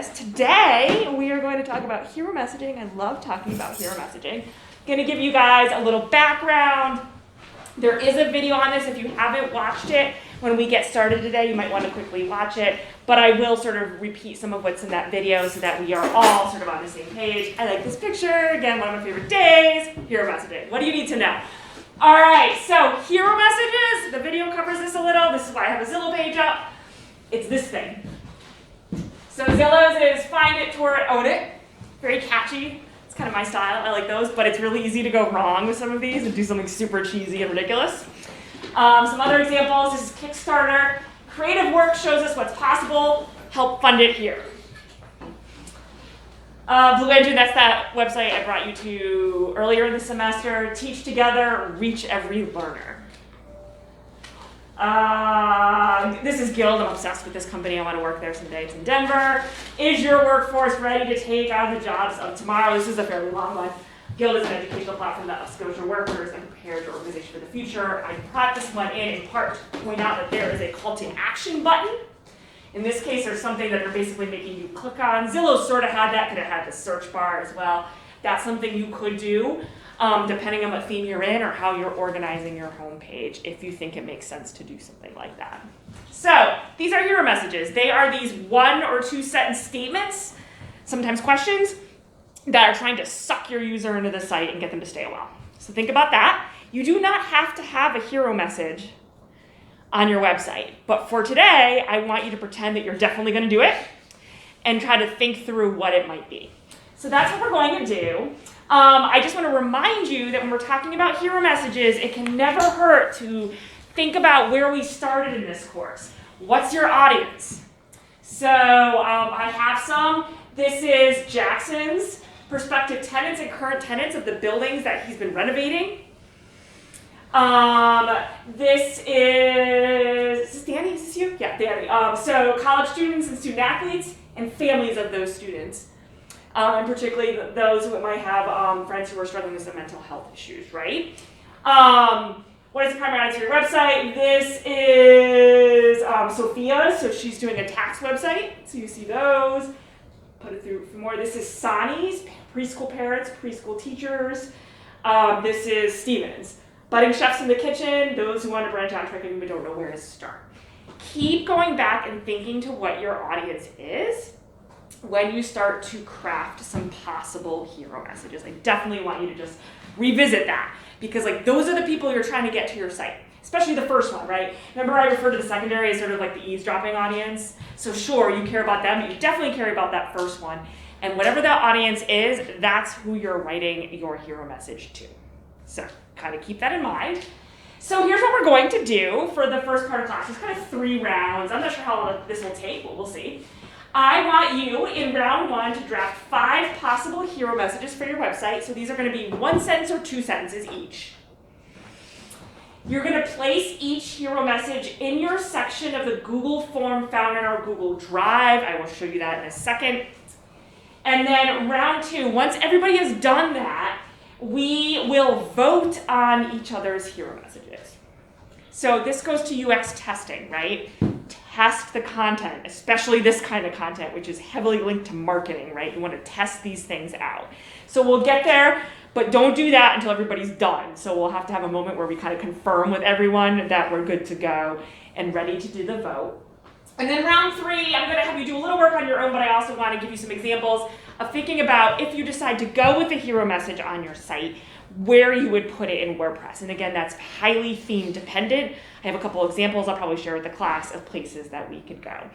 Today, we are going to talk about hero messaging. I love talking about hero messaging. I'm going to give you guys a little background. There is a video on this. If you haven't watched it, when we get started today, you might want to quickly watch it. But I will sort of repeat some of what's in that video so that we are all sort of on the same page. I like this picture. Again, one of my favorite days, hero messaging. What do you need to know? All right, so hero messages. The video covers this a little. This is why I have a Zillow page up. It's this thing. So Zillow's is find it, tour it, own it. Very catchy. It's kind of my style. I like those, but it's really easy to go wrong with some of these and do something super cheesy and ridiculous. Some other examples, this is Kickstarter. Creative work shows us what's possible. Help fund it here. Blue Engine, that's that website I brought you to earlier in the semester. Teach together, reach every learner. This is Guild. I'm obsessed with this company. I want to work there someday. It's in Denver. Is your workforce ready to take on the jobs of tomorrow? This is a fairly long one. Guild is an educational platform that upskills your workers and prepares your organization for the future. I brought this one in part to point out that there is a call to action button. In this case, there's something that they're basically making you click on. Zillow sort of had that because it had the search bar as well. That's something you could do. Depending on what theme you're in or how you're organizing your homepage, if you think it makes sense to do something like that. So these are hero messages. They are these 1 or 2 sentence statements, sometimes questions, that are trying to suck your user into the site and get them to stay a while. So think about that. You do not have to have a hero message on your website. But for today, I want you to pretend that you're definitely going to do it and try to think through what it might be. So that's what we're going to do. I just want to remind you that when we're talking about hero messages, it can never hurt to think about where we started in this course. What's your audience? So I have some. This is Jackson's prospective tenants and current tenants of the buildings that he's been renovating. This is Danny? Is this you? Yeah, Danny. So college students and student athletes and families of those students. And particularly those who might have friends who are struggling with some mental health issues, right? What is the primary audience for your website? This is Sophia, so she's doing a tax website. So you see those. Put it through for more. This is Sani's, preschool parents, preschool teachers. This is Stevens. Budding chefs in the kitchen, those who want to branch out tricking but don't know where to start. Keep going back and thinking to what your audience is when you start to craft some possible hero messages. I definitely want you to just revisit that because those are the people you're trying to get to your site, especially the first one, right? Remember I referred to the secondary as sort of like the eavesdropping audience? So sure, you care about them, but you definitely care about that first one. And whatever that audience is, that's who you're writing your hero message to. So kind of keep that in mind. So here's what we're going to do for the first part of class. It's kind of 3 rounds. I'm not sure how long this will take, but we'll see. I want you in round 1 to draft 5 possible hero messages for your website. So these are going to be 1 sentence or 2 sentences each. You're going to place each hero message in your section of the Google form found in our Google Drive. I will show you that in a second. And then round 2, once everybody has done that, we will vote on each other's hero messages. So this goes to UX testing, right? Test the content, especially this kind of content, which is heavily linked to marketing, right? You want to test these things out. So we'll get there, but don't do that until everybody's done. So we'll have to have a moment where we kind of confirm with everyone that we're good to go and ready to do the vote. And then round 3, I'm going to have you do a little work on your own, but I also want to give you some examples of thinking about if you decide to go with a hero message on your site, where you would put it in WordPress. And again, that's highly theme dependent. I have a couple examples I'll probably share with the class of places that we could go.